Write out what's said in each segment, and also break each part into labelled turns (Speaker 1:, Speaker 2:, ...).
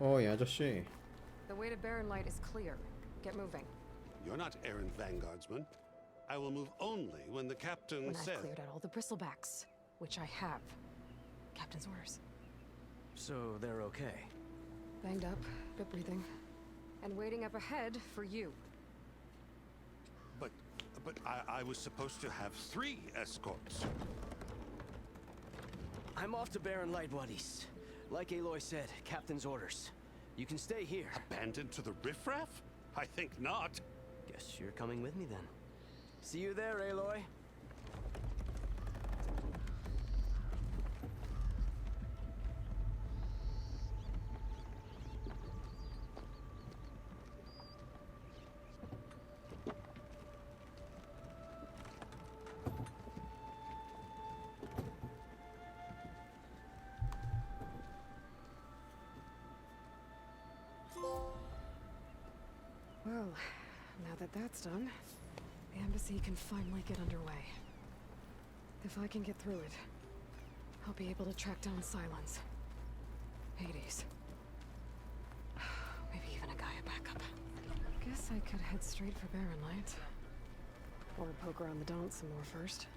Speaker 1: 이 아저씨.
Speaker 2: The way to Barren Light is clear. Get moving.
Speaker 3: You're not errant vanguardsman. I will move only when the captain
Speaker 2: When
Speaker 3: says.
Speaker 2: I've cleared out all the bristlebacks, which I have. Captain's orders.
Speaker 4: So they're okay.
Speaker 2: Banged up, but breathing. And waiting up ahead for you.
Speaker 3: But I was supposed to have 3 escorts.
Speaker 4: I'm off to Barren Light, buddies. Like Aloy said, Captain's orders. You can stay here.
Speaker 3: Abandoned to the riffraff? I think not.
Speaker 4: Guess you're coming with me then. See you there, Aloy.
Speaker 2: Well, now that that's done, the embassy can finally get underway. If I can get through it, I'll be able to track down Silence. Hades. Maybe even a Gaia backup. Guess I could head straight for Barren Light. Or poke around the Daunt some more first.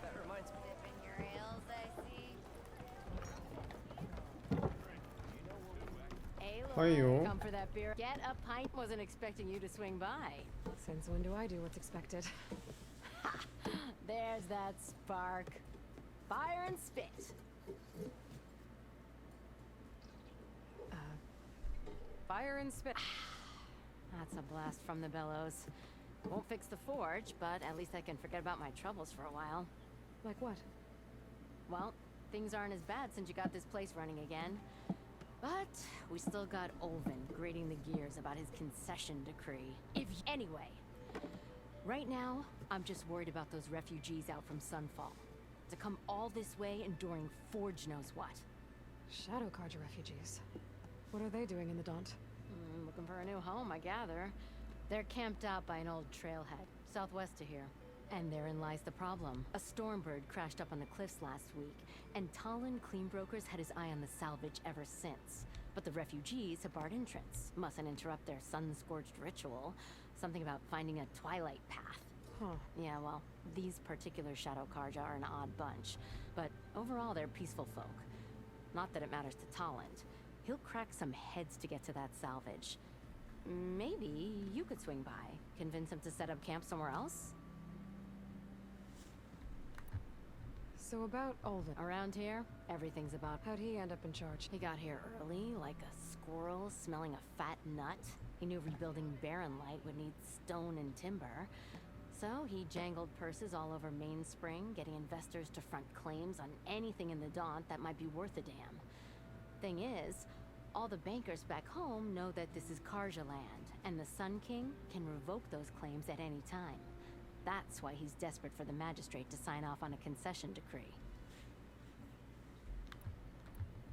Speaker 4: That reminds me.
Speaker 5: Dipping your ales, I see.
Speaker 1: Hiyo.
Speaker 5: Come for that beer. Get a pint. Wasn't expecting you to swing by.
Speaker 2: Since when do I do what's expected?
Speaker 5: There's that spark. Fire and spit.
Speaker 2: Fire and spit.
Speaker 5: That's a blast from the bellows. Won't fix the forge, but at least I can forget about my troubles for a while.
Speaker 2: Like what?
Speaker 5: Well, things aren't as bad since you got this place running again. But we still got Olvin grating the gears about his concession decree. Anyway, right now, I'm just worried about those refugees out from Sunfall. To come all this way enduring Forge knows what.
Speaker 2: Shadow Carja refugees. What are they doing in the Daunt?
Speaker 5: Looking for a new home, I gather. They're camped out by an old trailhead, southwest of here. And therein lies the problem. A Stormbird crashed up on the cliffs last week, and Talon Cleanbrokers had his eye on the salvage ever since. But the refugees have barred entrance. Mustn't interrupt their sun-scorched ritual. Something about finding a twilight path.
Speaker 2: Huh.
Speaker 5: Yeah, well, these particular Shadow Carja are an odd bunch. But overall, they're peaceful folk. Not that it matters to Talon. He'll crack some heads to get to that salvage. Maybe you could swing by. Convince him to set up camp somewhere else?
Speaker 2: So about Olvin.
Speaker 5: Around here, everything's about...
Speaker 2: How'd he end up in charge?
Speaker 5: He got here early, like a squirrel smelling a fat nut. He knew rebuilding Barren Light would need stone and timber. So he jangled purses all over Mainspring, getting investors to front claims on anything in the Daunt that might be worth a damn. Thing is, all the bankers back home know that this is Carja land, and the Sun King can revoke those claims at any time. That's why he's desperate for the magistrate to sign off on a concession decree.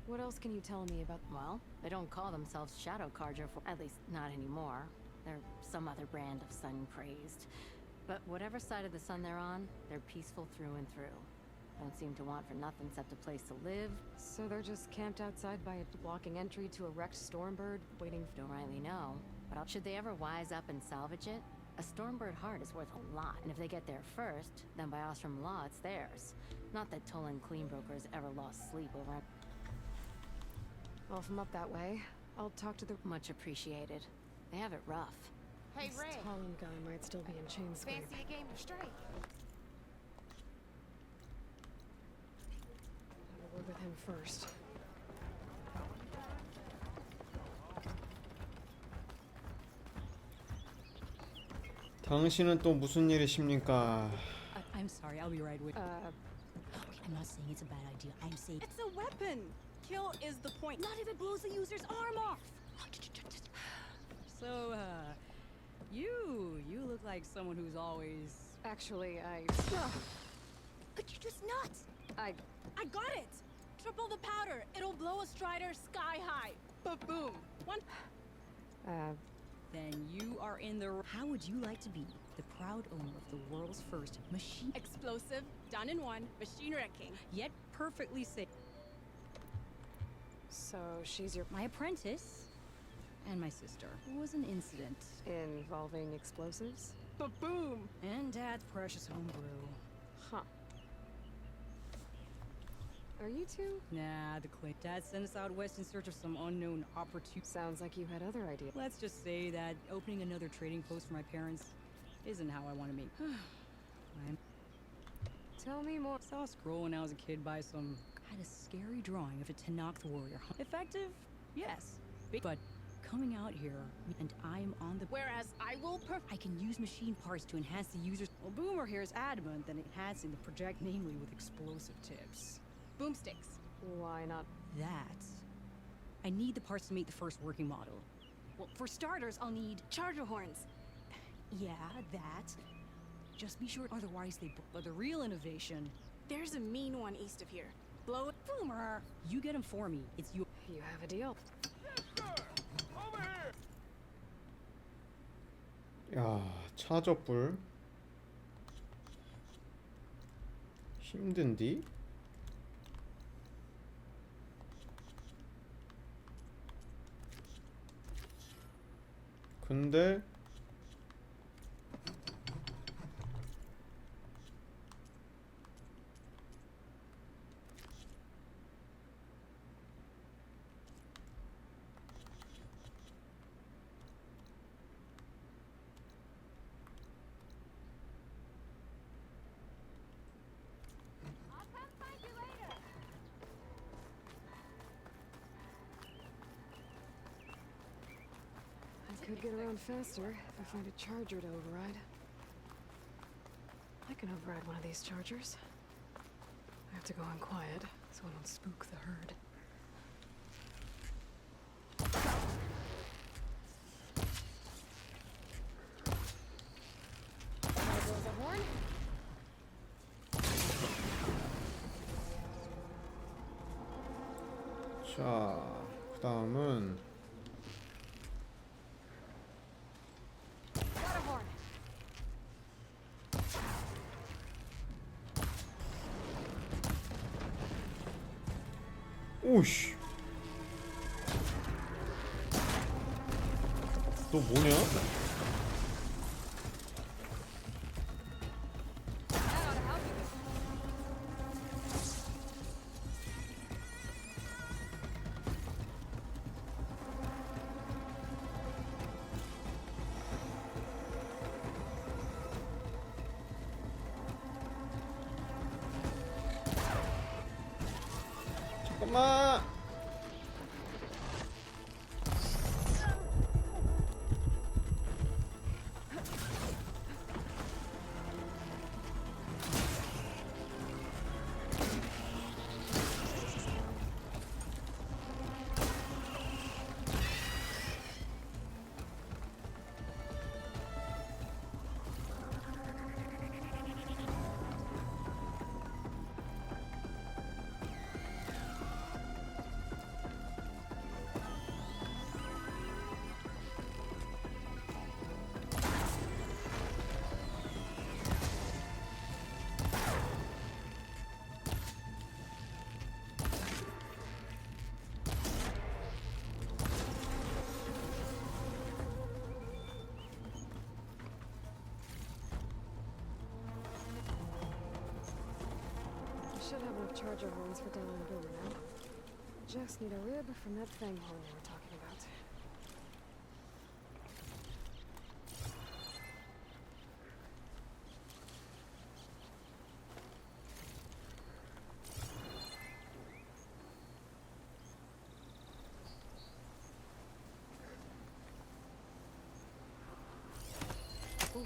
Speaker 2: What else can you tell me about...
Speaker 5: Well, they don't call themselves Shadow Carja for... at least not anymore. They're some other brand of sun-crazed. But whatever side of the sun they're on, they're peaceful through and through. Don't seem to want for nothing except a place to live.
Speaker 2: So they're just camped outside by a blocking entry to a wrecked Stormbird, waiting...
Speaker 5: Don't rightly know. But should they ever wise up and salvage it? A Stormbird heart is worth a lot, and if they get there first, then by Ostrom law, it's theirs. Not that Tolan Cleanbrokers ever lost sleep over it.
Speaker 2: Well, if I'm up that way, I'll talk to the...
Speaker 5: Much appreciated. They have it rough.
Speaker 6: Hey,
Speaker 2: This
Speaker 6: Ray.
Speaker 2: Talon guy might still be in chain scrape.
Speaker 6: Fancy a game of strike?
Speaker 2: Have a word with him first.
Speaker 1: 당신은 또 무슨 일이십니까?
Speaker 7: I'm sorry, I'll be right with
Speaker 6: I'm not saying it's a bad idea. I'm saying
Speaker 7: It's a weapon! Kill is the point. Not if it blows the user's arm off! So, you look like someone who's always...
Speaker 2: Actually,
Speaker 6: But you're just nuts.
Speaker 7: I got it! Triple the powder. It'll blow a Strider sky high. Ba-boom. One... then you are in the. How would you like to be the proud owner of the world's first machine?
Speaker 8: Explosive, done in one, machine wrecking.
Speaker 7: Yet perfectly safe.
Speaker 2: So she's your
Speaker 7: My apprentice and my sister. It was an incident.
Speaker 2: involving explosives?
Speaker 8: Ba-boom!
Speaker 7: And Dad's precious homebrew.
Speaker 2: Huh. Are you two?
Speaker 7: Nah, the click. Dad sent us out west in search of some unknown opportunity.
Speaker 2: Sounds like you had other ideas.
Speaker 7: Let's just say that opening another trading post for my parents isn't how I want to make. I
Speaker 2: Tell me more.
Speaker 7: saw a scroll when I was a kid by some kind of scary drawing of a Tenakth warrior. Effective? Yes. But coming out here, and I'm on the.
Speaker 8: Whereas I will
Speaker 7: I can use machine parts to enhance the user's. Well, Boomer here is adamant that enhancing the project, namely with explosive tips.
Speaker 8: boomsticks.
Speaker 2: Why not?
Speaker 7: That. I need the parts to make the first working model. Well, for starters, I'll need.
Speaker 8: Charger horns.
Speaker 7: Yeah, that. Just be sure, otherwise they. But the real innovation.
Speaker 8: There's a mean one east of here. Blow it.
Speaker 7: Boomer! You get him for me. It's you.
Speaker 2: You have a deal.
Speaker 1: 야, 차저불 힘든디? 근데
Speaker 2: I could get around faster if I find a charger to override. I can override one of these chargers. I have to go in quiet so I don't spook the herd.
Speaker 8: There goes a horn.
Speaker 1: 자, 그 다음은
Speaker 8: Got a horn.
Speaker 1: 오씨 너 뭐냐? 잠깐만.
Speaker 2: I should have enough charger horns for Della and Boomer now. Just need a rib from that fang hole we were talking about. Ooh,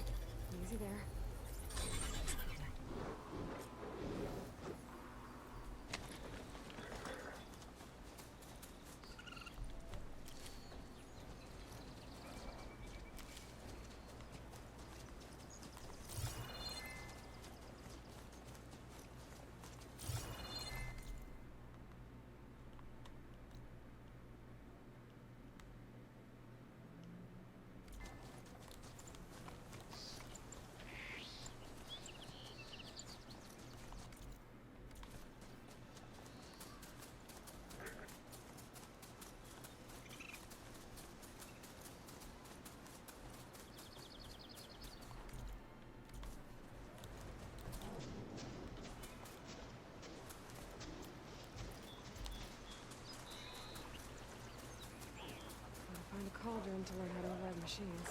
Speaker 2: easy there. the cauldron to learn how to override machines.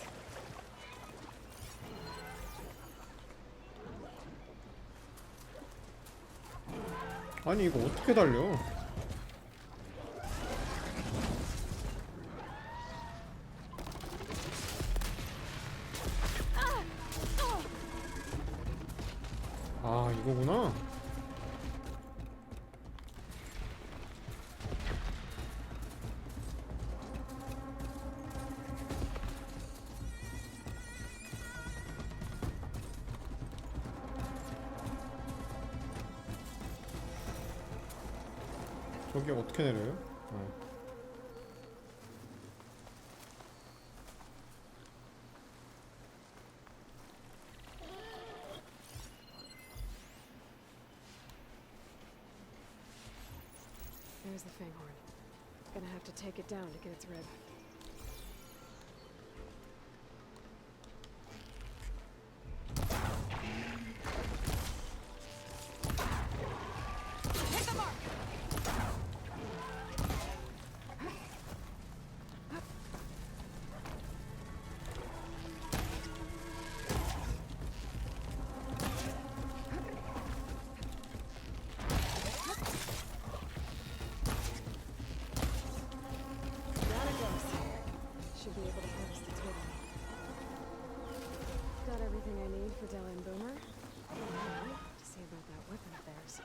Speaker 1: 아니 이거 어떻게 달려? 아 이거구나. 저기 어떻게 내려요?
Speaker 2: There's the Fanghorn. Gonna have to take it down to get its rib. Should be able to harvest its rib. Got everything I need for Della and Boomer. What to say about that weapon of theirs?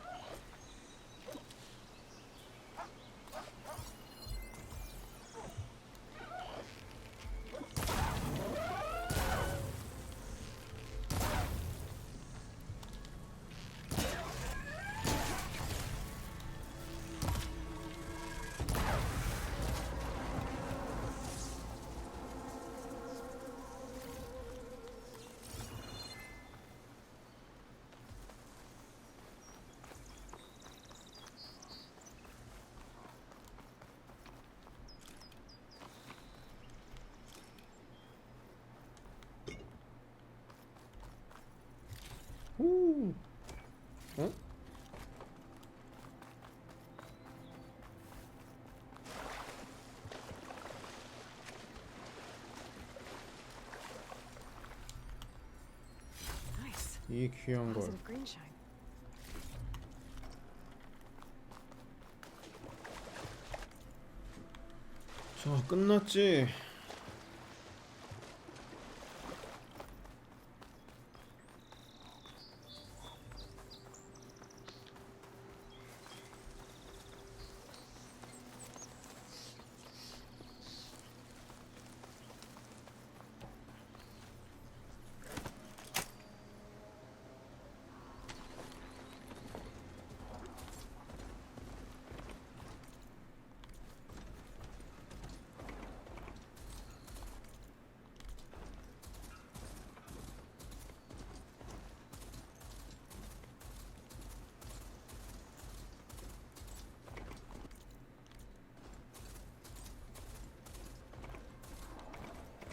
Speaker 1: 후. 어?
Speaker 2: Nice.
Speaker 1: 이 귀한 걸.
Speaker 2: Positive green shine.
Speaker 1: 자, 끝났지.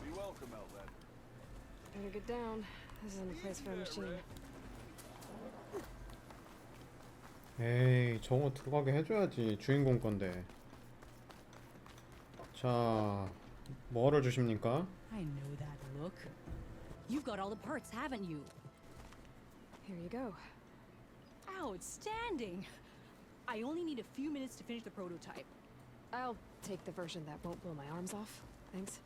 Speaker 3: Be welcome, Outlander.
Speaker 2: Better get down. This isn't a place for a machine.
Speaker 1: 에이, 저거 들어가게 해줘야지. 주인공 건데. 자, 뭐를 주십니까?
Speaker 7: I know that look. You've got all the parts, haven't you?
Speaker 2: Here you go.
Speaker 7: Outstanding! I only need a few minutes to finish the prototype.
Speaker 2: I'll take the version that won't blow my arms off. Thanks.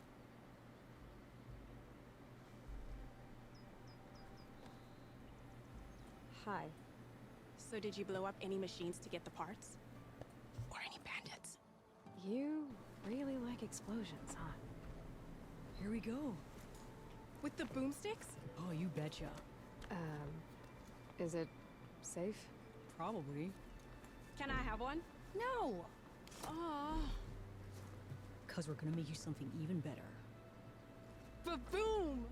Speaker 2: Hi.
Speaker 8: So did you blow up any machines to get the parts? Or any bandits?
Speaker 2: You really like explosions, huh?
Speaker 7: Here we go.
Speaker 8: With the boomsticks?
Speaker 7: Oh, you betcha.
Speaker 2: Is it safe?
Speaker 7: Probably.
Speaker 8: Can I have one?
Speaker 7: No!
Speaker 8: Oh,
Speaker 7: Cause we're gonna make you something even better.
Speaker 8: ba-boom!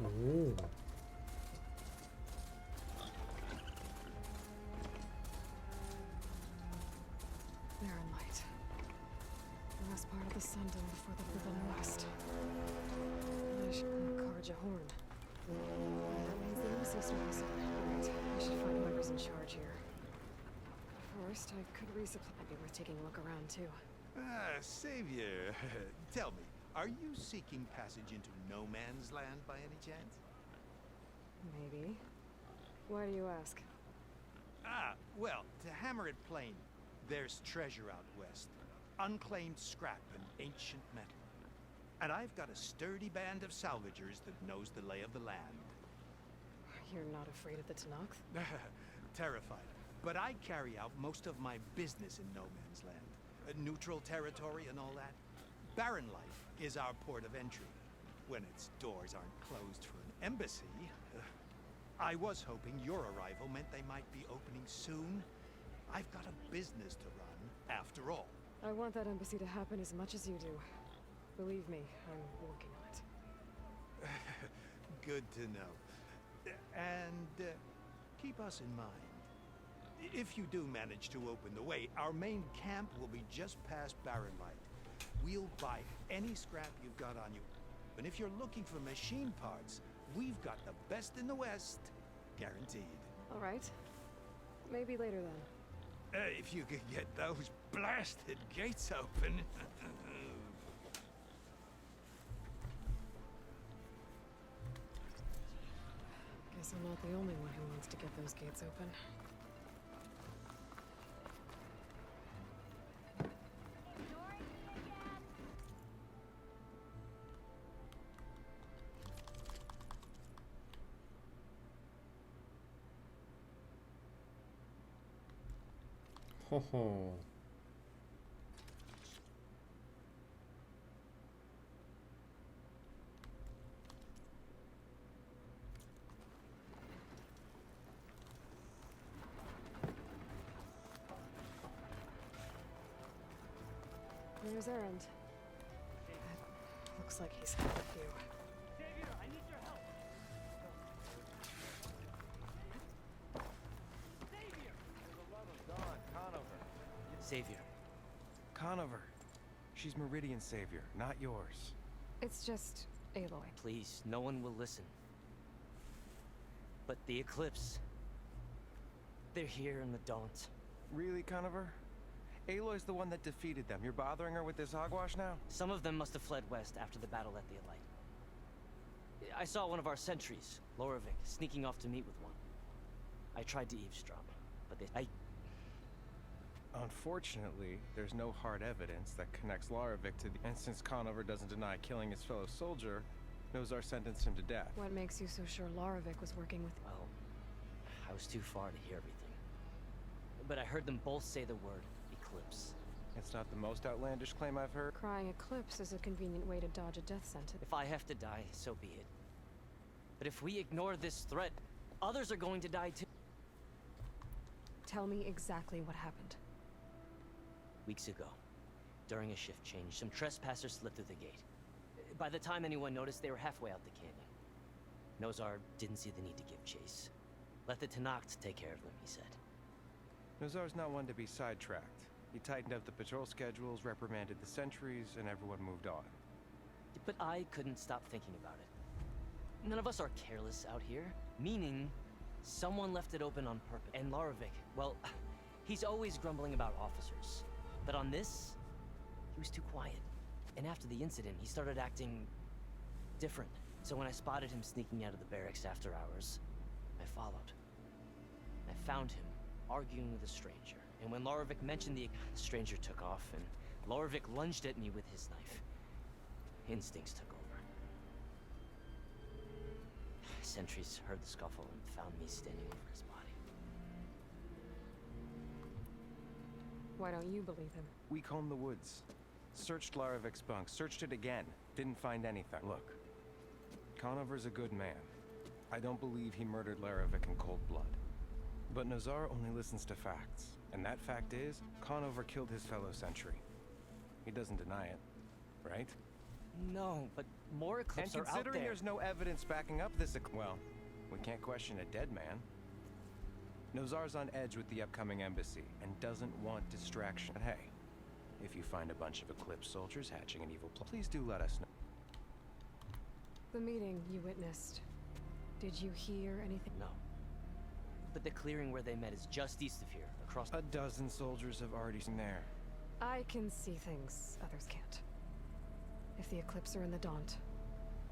Speaker 1: 오.
Speaker 2: Barren light. The last part of the sun done before the forbidden west. I should bring a card horn. That means the embassy service. Right, I should find whoever's in charge here. First, I could resupply. It'd be worth taking a look around, too.
Speaker 3: Savior, tell me, are you seeking passage into no man's land by any chance?
Speaker 2: Maybe. Why do you ask?
Speaker 3: Well, to hammer it plain, there's treasure out west. Unclaimed scrap and ancient metal. And I've got a sturdy band of salvagers that knows the lay of the land.
Speaker 2: You're not afraid of the Tenakth?
Speaker 3: Terrified. But I carry out most of my business in no man's land. Neutral territory and all that. Barren Light is our port of entry. When its doors aren't closed for an embassy. I was hoping your arrival meant they might be opening soon. I've got a business to run, after all.
Speaker 2: I want that embassy to happen as much as you do. Believe me, I'm working on it.
Speaker 3: Good to know. And keep us in mind. If you do manage to open the way, our main camp will be just past Barren Light. We'll buy any scrap you've got on you. And if you're looking for machine parts, we've got the best in the West. Guaranteed.
Speaker 2: All right. Maybe later then.
Speaker 3: If you could get those blasted gates open.
Speaker 2: Guess I'm not the only one who wants to get those gates open.
Speaker 1: Ho ho.
Speaker 2: There's Erend. Looks like he's had a few.
Speaker 4: Savior. Conover. She's Meridian Savior, not yours.
Speaker 2: It's just Aloy.
Speaker 4: Please, no one will listen. But the Eclipse... they're here in the Daunt.
Speaker 9: Really, Conover? Aloy's the one that defeated them. You're bothering her with this hogwash now?
Speaker 4: Some of them must have fled west after the battle at the Elite. I saw one of our sentries, Loravik, sneaking off to meet with one. I tried to eavesdrop, but they...
Speaker 9: Unfortunately, there's no hard evidence that connects Loravik to the... And since Conover doesn't deny killing his fellow soldier, Nozar sentenced him to death.
Speaker 2: What makes you so sure Loravik was working with...
Speaker 4: Well, I was too far to hear everything. But I heard them both say the word Eclipse.
Speaker 9: It's not the most outlandish claim I've heard.
Speaker 2: Crying Eclipse is a convenient way to dodge a death sentence.
Speaker 4: If I have to die, so be it. But if we ignore this threat, others are going to die too.
Speaker 2: Tell me exactly what happened.
Speaker 4: Weeks ago, during a shift change, some trespassers slipped through the gate. By the time anyone noticed, they were halfway out the canyon. Nozar didn't see the need to give chase. Let the Tenakth take care of them, he said.
Speaker 9: Nozar's not one to be sidetracked. He tightened up the patrol schedules, reprimanded the sentries, and everyone moved on.
Speaker 4: But I couldn't stop thinking about it. None of us are careless out here, meaning someone left it open on purpose. And Loravik, well, he's always grumbling about officers. But on this, he was too quiet. And after the incident, he started acting different. So when I spotted him sneaking out of the barracks after hours, I followed. I found him arguing with a stranger. And when Loravik mentioned the stranger took off, and Loravik lunged at me with his knife. Instincts took over. Sentries heard the scuffle and found me standing over his body.
Speaker 2: Why don't you believe him?
Speaker 9: We combed the woods. Searched Laravik's bunk. Searched it again. Didn't find anything. Look. Conover's a good man. I don't believe he murdered Laravik in cold blood. But Nozar only listens to facts. And that fact is, Conover killed his fellow sentry. He doesn't deny it. Right?
Speaker 4: No, but more Eclipse
Speaker 9: And
Speaker 4: are out
Speaker 9: considering
Speaker 4: there.
Speaker 9: there's no evidence backing up this... Well, we can't question a dead man. Nozar's on edge with the upcoming embassy and doesn't want distraction. But hey, if you find a bunch of Eclipse soldiers hatching an evil plot, please do let us know.
Speaker 2: The meeting you witnessed. Did you hear anything?
Speaker 4: No. But the clearing where they met is just east of here, across.
Speaker 9: A dozen soldiers have already seen there.
Speaker 2: I can see things others can't. If the Eclipse are in the Daunt.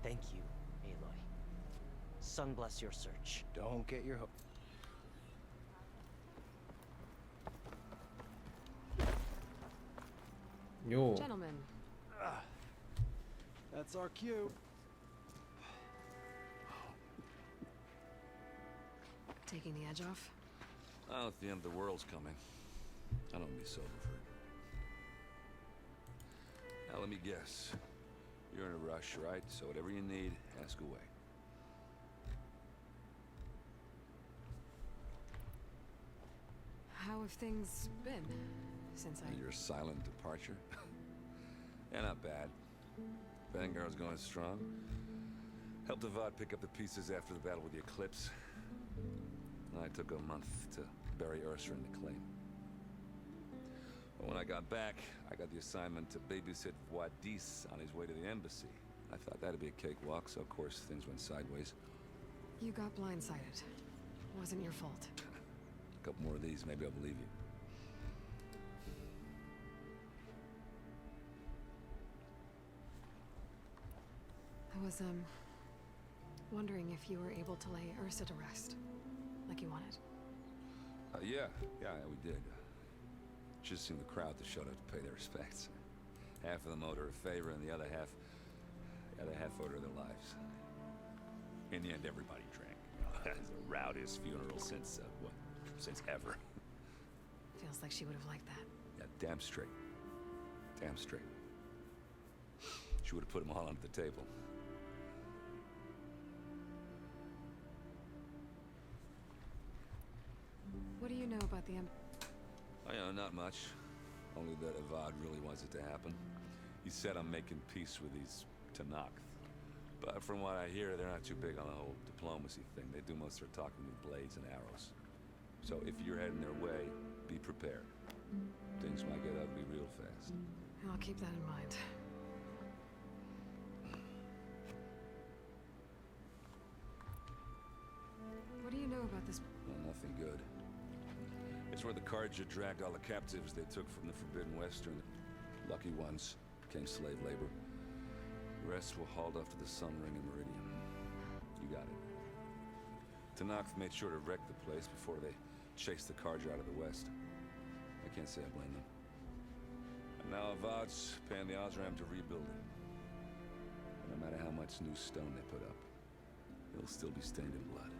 Speaker 4: Thank you, Aloy. Sun bless your search.
Speaker 9: Don't get your hope.
Speaker 1: Yo.
Speaker 2: Gentlemen,
Speaker 9: That's our cue.
Speaker 2: taking the edge off?
Speaker 10: Oh, if the end of the world's coming, I don't be sober for it. Now let me guess. You're in a rush, right? So whatever you need, ask away.
Speaker 2: How have things been since I...
Speaker 10: Your silent departure? Yeah, not bad. Vanguard's going strong. Helped Avad pick up the pieces after the battle with the Eclipse. I took a month to bury Ursa in the claim. But when I got back, I got the assignment to babysit Wadis on his way to the embassy. I thought that'd be a cakewalk, so of course things went sideways.
Speaker 2: You got blindsided. Wasn't your fault.
Speaker 10: A couple more of these, maybe I'll believe you.
Speaker 2: I was, wondering if you were able to lay Ursa to rest, like you wanted.
Speaker 10: Yeah, we did. Just seemed the crowd that showed up to pay their respects. Half of them owed her a favor, and the other half owed her their lives. In the end, everybody drank. It was the rowdiest funeral since, since ever.
Speaker 2: Feels like she would have liked that.
Speaker 10: Yeah, damn straight. Damn straight. She would have put them all onto the table.
Speaker 2: What do you know about the
Speaker 10: I know, not much. Only that Avad really wants it to happen. He said I'm making peace with these Tenakth. But from what I hear, they're not too big on the whole diplomacy thing. They do most of their talking with blades and arrows. So if you're heading their way, be prepared. Things might get ugly real fast.
Speaker 2: I'll keep that in mind. What do you know about this?
Speaker 10: Well, nothing good. It's where the Carja dragged all the captives they took from the Forbidden Western. Lucky ones became slave labor. The rest were hauled off to the Sun Ring and Meridian. You got it. Tenakth made sure to wreck the place before they chased the Carja out of the west. I can't say I blame them. And now Avad's paying the Osram to rebuild it. And no matter how much new stone they put up, it'll still be stained in blood.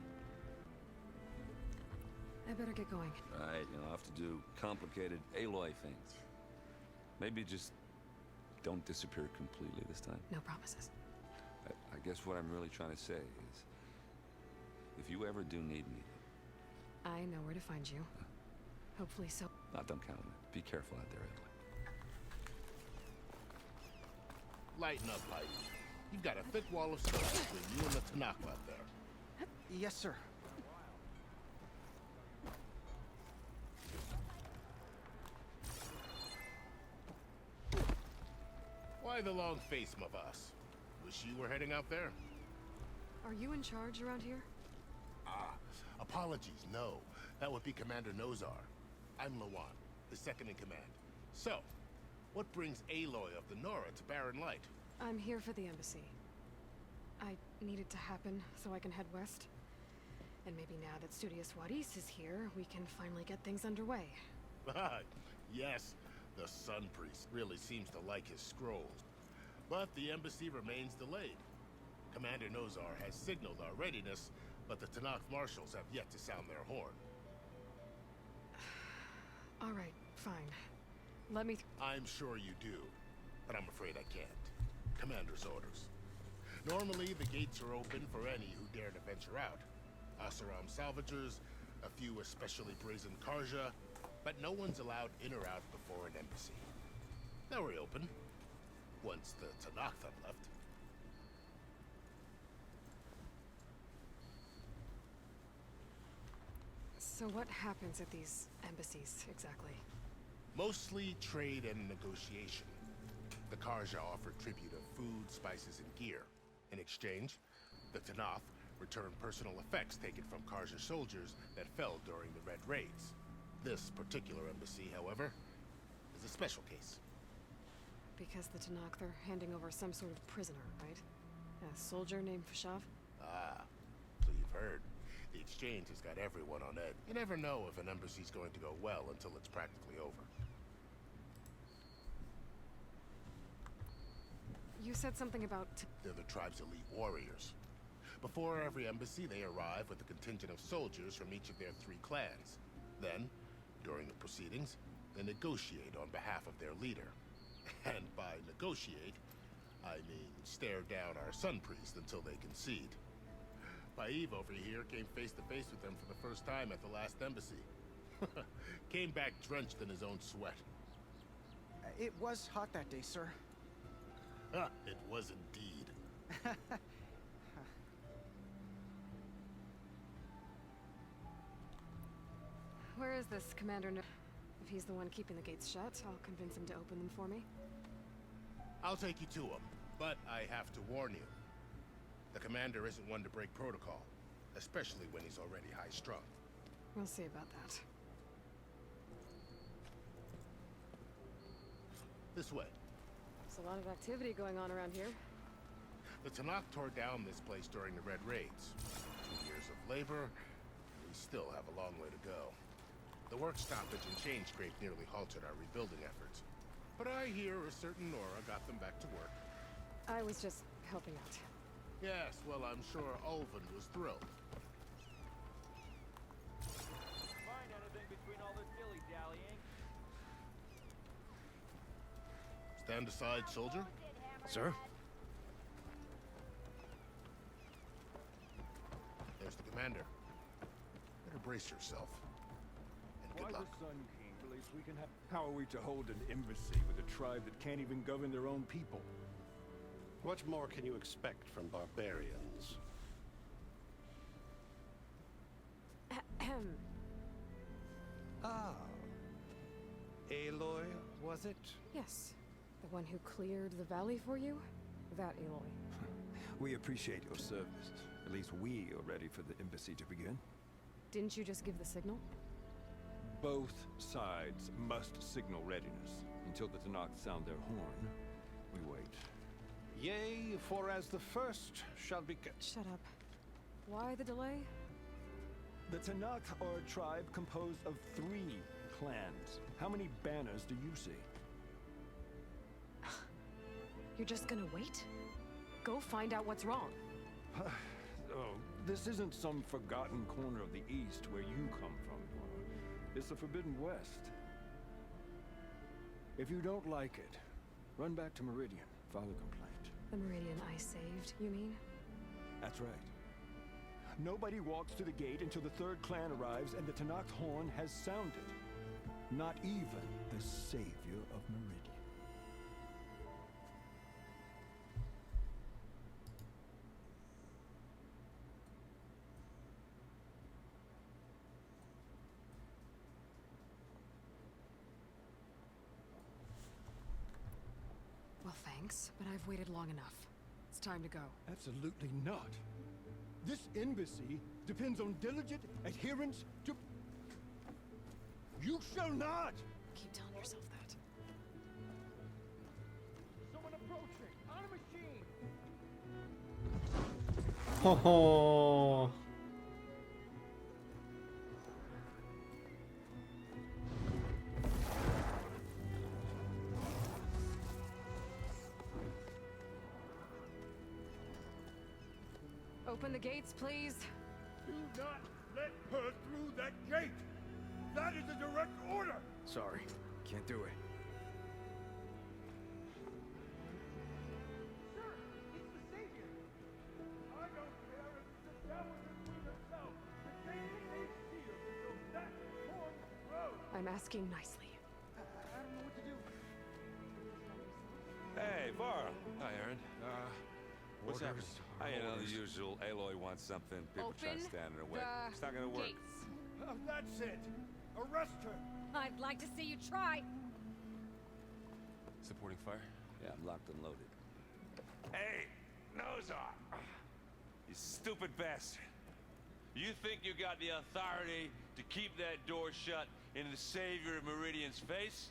Speaker 2: I better get going.
Speaker 10: Right, I'll have to do complicated Aloy things. Maybe just don't disappear completely this time.
Speaker 2: No promises.
Speaker 10: I guess what I'm really trying to say is, if you ever do need me,
Speaker 2: I know where to find you. Hopefully so.
Speaker 10: don't count on it. Be careful out there, Aloy.
Speaker 11: Lighten up, Light. You've got a thick wall of stone between you and the Tenakth out there.
Speaker 9: Yes, sir.
Speaker 11: Why the long face, Mavas? Wish you were heading out there?
Speaker 2: Are you in charge around here?
Speaker 11: Ah, apologies, no. That would be Commander Nozar. I'm Lawan, the second in command. So, what brings Aloy of the Nora to Barren Light?
Speaker 2: I'm here for the embassy. I need it to happen so I can head west. And maybe now that Studious Wadis is here, we can finally get things underway.
Speaker 11: Yes, the Sun Priest really seems to like his scrolls. But the embassy remains delayed. Commander Nozar has signaled our readiness, but the Tenakth marshals have yet to sound their horn.
Speaker 2: All right, fine. Let me...
Speaker 11: I'm sure you do, but I'm afraid I can't. Commander's orders. Normally, the gates are open for any who dare to venture out. Oseram salvagers, a few especially brazen Carja, but no one's allowed in or out before an embassy. Now we're open, once the Tenakth have left.
Speaker 2: So what happens at these embassies, exactly?
Speaker 11: Mostly trade and negotiation. The Carja offer tribute of food, spices, and gear. In exchange, the Tenakth return personal effects taken from Karja soldiers that fell during the Red Raids. This particular embassy, however, is a special case.
Speaker 2: Because the Tenakth are handing over some sort of prisoner, right? A soldier named Fashav?
Speaker 11: Ah, so you've heard. The exchange has got everyone on edge. You never know if an embassy's going to go well until it's practically over.
Speaker 2: You said something about...
Speaker 11: They're the tribe's elite warriors. Before every embassy, they arrive with a contingent of soldiers from each of their 3 clans. Then, during the proceedings, they negotiate on behalf of their leader. And by negotiate, I mean stare down our sun priest until they concede. Paiv over here came face to face with them for the first time at the last embassy. Came back drenched in his own sweat.
Speaker 12: It was hot that day, sir.
Speaker 11: It was indeed.
Speaker 2: Where is this Commander If he's the one keeping the gates shut, I'll convince him to open them for me.
Speaker 11: I'll take you to him, but I have to warn you. The commander isn't one to break protocol, especially when he's already high-strung.
Speaker 2: We'll see about that.
Speaker 11: This way.
Speaker 2: There's a lot of activity going on around here.
Speaker 11: The Tenakth tore down this place during the Red Raids. 2 years of labor, we still have a long way to go. The work stoppage and chain scrape nearly halted our rebuilding efforts. But I hear a certain Nora got them back to work.
Speaker 2: I was just helping out.
Speaker 11: Yes, well, I'm sure Ulvin was thrilled.
Speaker 13: Find anything between all this dilly-dallying?
Speaker 11: Stand aside, soldier.
Speaker 9: Sir?
Speaker 11: There's the commander. Better brace yourself. And good
Speaker 14: Why
Speaker 11: luck.
Speaker 14: the Sun King believes we can have... How are we to hold an embassy with a tribe that can't even govern their own people?
Speaker 15: What more can you expect from barbarians?
Speaker 3: Ah. Aloy, was it?
Speaker 2: Yes. The one who cleared the valley for you? That Aloy.
Speaker 14: We appreciate your service. At least we are ready for the embassy to begin.
Speaker 2: Didn't you just give the signal?
Speaker 14: Both sides must signal readiness. Until the Tenakth sound their horn, we wait.
Speaker 15: Yea, for as the first shall be...
Speaker 2: Shut up. Why the delay?
Speaker 14: The Tenakth are a tribe composed of 3 clans. How many banners do you see?
Speaker 2: You're just gonna wait? Go find out what's wrong.
Speaker 14: Oh, this isn't some forgotten corner of the East where you come from, Nora. It's the Forbidden West. If you don't like it, run back to Meridian, file a complaint.
Speaker 2: The Meridian I saved, you mean?
Speaker 14: That's right. Nobody walks to the gate until the 3rd clan arrives and the Tenakth horn has sounded. Not even the savior of Meridian.
Speaker 2: Well, thanks, but I've waited long enough. It's time to go.
Speaker 14: Absolutely not. This embassy depends on diligent adherence to... You shall not!
Speaker 2: Keep telling yourself that.
Speaker 13: Someone approaching! On a machine!
Speaker 1: Ho ho.
Speaker 2: Open the gates, please.
Speaker 14: Do not let her through that gate! That is a direct order!
Speaker 9: Sorry, can't do it.
Speaker 13: Sir, it's the Savior!
Speaker 14: I don't care if it's the devil between herself. The gate is sealed until that horn blows.
Speaker 2: I'm asking nicely.
Speaker 13: I don't know what to do.
Speaker 10: Hey, Varl.
Speaker 16: Hi, Aaron. What's happening?
Speaker 10: You know, the usual. Aloy wants something. People try to stand in her way. It's not gonna work.
Speaker 14: That's it! Arrest her!
Speaker 6: I'd like to see you try.
Speaker 16: Supporting fire?
Speaker 10: Yeah, I'm locked and loaded.
Speaker 14: Hey, nose off!
Speaker 16: stupid bastard. You think you got the authority to keep that door shut in the Savior of Meridian's face?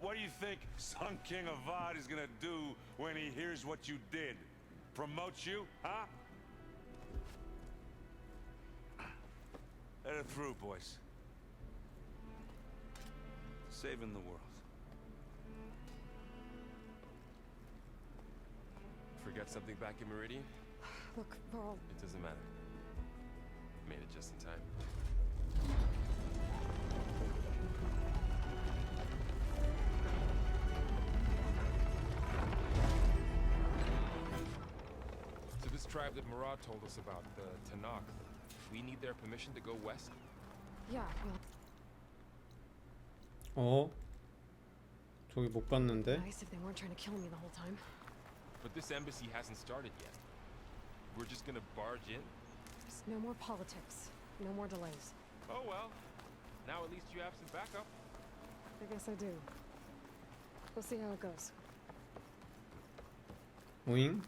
Speaker 16: What do you think Sun King Avad is gonna do when he hears what you did? Promote you, huh? Let her through, boys. Saving the world.
Speaker 17: Forget something back in Meridian?
Speaker 2: Look, Varl,
Speaker 17: It doesn't matter. Made it just in time. So this tribe that Murad told us about, the Tanakh, we need their permission to go west?
Speaker 2: yeah, well,
Speaker 1: 어? 저기 못 갔는데?
Speaker 2: nice if they weren't trying to kill me the whole time.
Speaker 17: But this embassy hasn't started yet. We're just gonna barge in?
Speaker 2: Just no more politics. No more delays.
Speaker 17: Oh well. Now at least you have some backup.
Speaker 2: I guess I do. We'll see how it goes.
Speaker 1: 오잉?